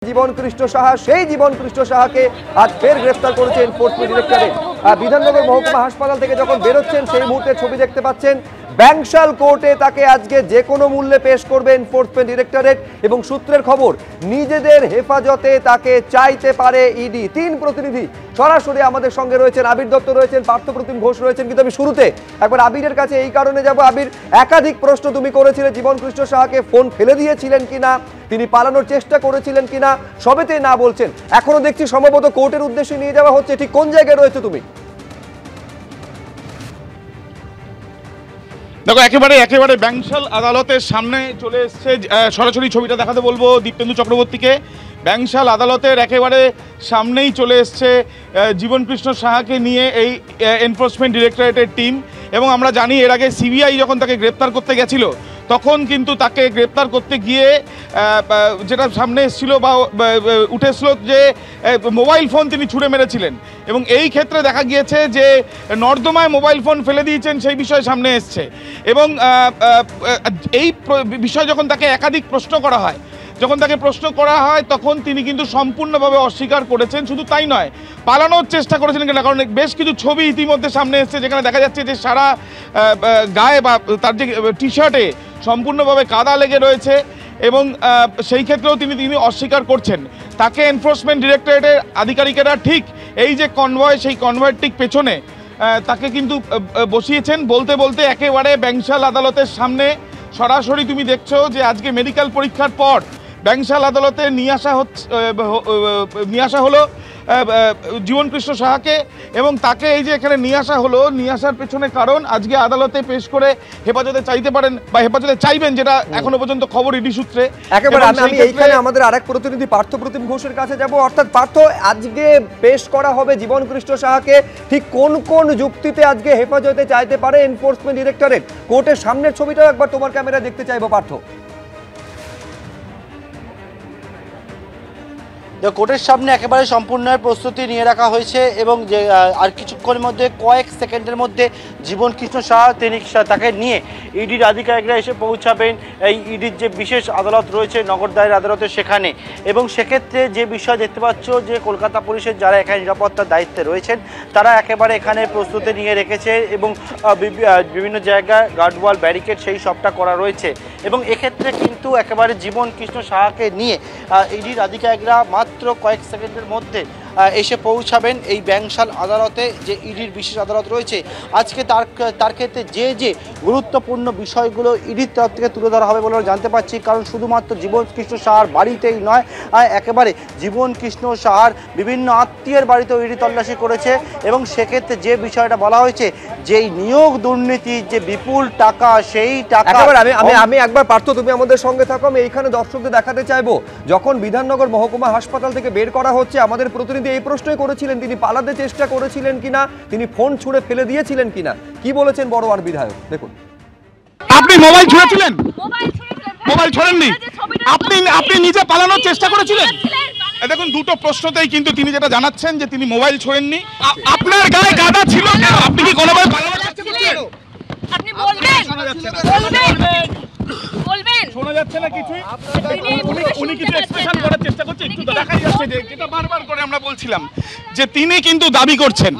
জীবন কৃষ্ণ সাহা, সেই জীবন কৃষ্ণ সাহাকে আজ ফের গ্রেফতার করেছে এনফোর্সমেন্ট ডিরেক্টরেট। বিধাননগর মহকুমা হাসপাতাল থেকে যখন বেরোচ্ছেন সেই মুহূর্তে ছবি দেখতে পাচ্ছেন। ব্যাংশাল কোর্টে তাকে আজকে যে কোনো মূল্যে পেশ করবে এনফোর্সমেন্ট ডিরেক্টরেট এবং সূত্রের খবর নিজেদের হেফাজতে তাকে চাইতে পারে ইডি। 3 প্রতিনিধি সরাসরি আমাদের সঙ্গে রয়েছেন, আবির দত্ত রয়েছেন, পার্থপ্রতিম ঘোষ রয়েছেন। কিন্তু আমি শুরুতে একবার আবিরের কাছে এই কারণে যাব। আবির, একাধিক প্রশ্ন তুমি করেছিলে, জীবন কৃষ্ণ সাহাকে ফোন ফেলে দিয়েছিলেন কিনা, তিনি পালানোর চেষ্টা করেছিলেন কিনা, সবেতেই না বলছেন। এখনো দেখছি সম্ভবত কোর্টের উদ্দেশ্যে নিয়ে যাওয়া হচ্ছে, ঠিক কোন জায়গায় রয়েছে তুমি? দেখো, একেবারে ব্যাংশাল আদালতের সামনে চলে এসছে। সরাসরি ছবিটা দেখাতে বলবো দীপেন্দু চক্রবর্তীকে। ব্যাংশাল আদালতের একেবারে সামনেই চলে এসছে জীবন কৃষ্ণ সাহাকে নিয়ে এই এনফোর্সমেন্ট ডিরেক্টরেটের টিম। এবং আমরা জানি এর আগে সিবিআই যখন তাকে গ্রেপ্তার করতে গেছিল তখন কিন্তু তাকে গ্রেপ্তার করতে গিয়ে যেটা সামনে এসেছিল বা উঠে এসলো যে মোবাইল ফোন তিনি ছুঁড়ে মেরেছিলেন। এবং এই ক্ষেত্রে দেখা গিয়েছে যে নর্দমায় মোবাইল ফোন ফেলে দিয়েছেন, সেই বিষয় সামনে এসছে। এবং এই বিষয় যখন তাকে একাধিক প্রশ্ন করা হয় তখন তিনি কিন্তু সম্পূর্ণভাবে অস্বীকার করেছেন। শুধু তাই নয়, পালানোর চেষ্টা করেছিলেন কিনা, কারণ বেশ কিছু ছবি ইতিমধ্যে সামনে এসেছে যেখানে দেখা যাচ্ছে যে সারা গায়ে বা তার যে টি শার্টে সম্পূর্ণভাবে কাদা লেগে রয়েছে। এবং সেই ক্ষেত্রেও তিনি অস্বীকার করছেন। তাকে এনফোর্সমেন্ট ডিরেক্টরেটের আধিকারিকেরা ঠিক এই যে কনভয়, সেই কনভয়ের ঠিক পেছনে তাকে কিন্তু বসিয়েছেন। বলতে বলতে একেবারে ব্যাংশাল আদালতের সামনে সরাসরি তুমি দেখছো যে আজকে মেডিকেল পরীক্ষার পর ব্যাংশাল আদালতে নিয়ে আসা হলো জীবন কৃষ্ণ সাহাকে। এবং তাকে এই যে এখানে নিয়ে আসার পেছনে কারণ আজকে আদালতে পেশ করে হেফাজতে চাইতে পারেন বা হেফাজতে চাইবেন, যেটা এখনো পর্যন্ত খবর ইডি সূত্রে। একেবারে আমি এইখানে আমাদের আরেক প্রতিনিধি পার্থপ্রতিম ঘোষের কাছে যাব। অর্থাৎ পার্থ, আজকে পেশ করা হবে জীবন কৃষ্ণ সাহাকে, ঠিক কোন কোন যুক্তিতে আজকে হেফাজতে চাইতে পারে এনফোর্সমেন্ট ডিরেক্টরেট? কোর্টের সামনের ছবিটাও একবার তোমার ক্যামেরা দেখতে চাইবো পার্থ। কোর্টের সামনে একেবারে সম্পূর্ণ প্রস্তুতি নিয়ে রাখা হয়েছে এবং যে আর কিছুক্ষণের মধ্যে কয়েক সেকেন্ডের মধ্যে জীবন কৃষ্ণ সাহা তাকে নিয়ে ইডির আধিকারিকরা এসে পৌঁছাবেন এই ইডির যে বিশেষ আদালত রয়েছে নগর দায়ের আদালতে, সেখানে। এবং সেক্ষেত্রে যে বিষয় দেখতে পাচ্ছ যে কলকাতা পুলিশের যারা এখানে নিরাপত্তার দায়িত্বে রয়েছেন তারা একেবারে এখানে প্রস্তুতি নিয়ে রেখেছে এবং বিভিন্ন জায়গায় গার্ডওয়াল, ব্যারিকেড সেই সবটা করা রয়েছে। এবং এক্ষেত্রে কিন্তু একেবারে জীবন কৃষ্ণ সাহাকে নিয়ে ইডির আধিকারিকরা মাত্র কয়েক সেকেন্ডের মধ্যে এসে পৌঁছাবেন এই ব্যাংশাল আদালতে, যে ইডির বিশেষ আদালত রয়েছে। আজকে তার ক্ষেত্রে যে গুরুত্বপূর্ণ বিষয়গুলো ইডির তরফ থেকে তুলে ধরা হবে বলে আমরা জানতে পারছি। কারণ শুধুমাত্র জীবন কৃষ্ণ সাহার বাড়িতেই নয়, একেবারে জীবন কৃষ্ণ সাহার বিভিন্ন আত্মীয়ের বাড়িতেও ইডি তল্লাশি করেছে। এবং সেক্ষেত্রে যে বিষয়টা বলা হয়েছে যে নিয়োগ দুর্নীতি, যে বিপুল টাকা, সেই টাকা। আমি একবার পার্থ, তুমি আমাদের সঙ্গে থাকো। আমি এইখানে দর্শকদের দেখাতে চাইবো, যখন বিধাননগর মহকুমা হাসপাতাল থেকে বের করা হচ্ছে আমাদের প্রতিনিধি এই প্রশ্নই করেছিলেন, তিনি পালাতে চেষ্টা করেছিলেন কিনা, তিনি ফোন ছুঁড়ে ফেলে দিয়েছিলেন কিনা। কি বলেছেন বড়োয়ার বিধায়ক, দেখুন। আপনি মোবাইল ছুঁড়েছিলেন? মোবাইল ছুঁড়েননি, আপনি নিজে পালানোর চেষ্টা করেছিলেন। দেখুন, দুটো প্রশ্নতেই কিন্তু তিনি যেটা জানাচ্ছেন যে তিনি মোবাইল ছোঁড়েননি। আপনার গায়ে কাদা ছিল, আপনি কি কোনোভাবে পালানোর চেষ্টা করছেন? আপনি বলবেন, শোনা যাচ্ছে না কিছুই। উনি কিছু এক্সপ্রেশন করার চেষ্টা করছেন, একটু দেখাই যাচ্ছে যে যেটা বারবার করে আমরা বলছিলাম যে তিনি কিন্তু দাবি করছেন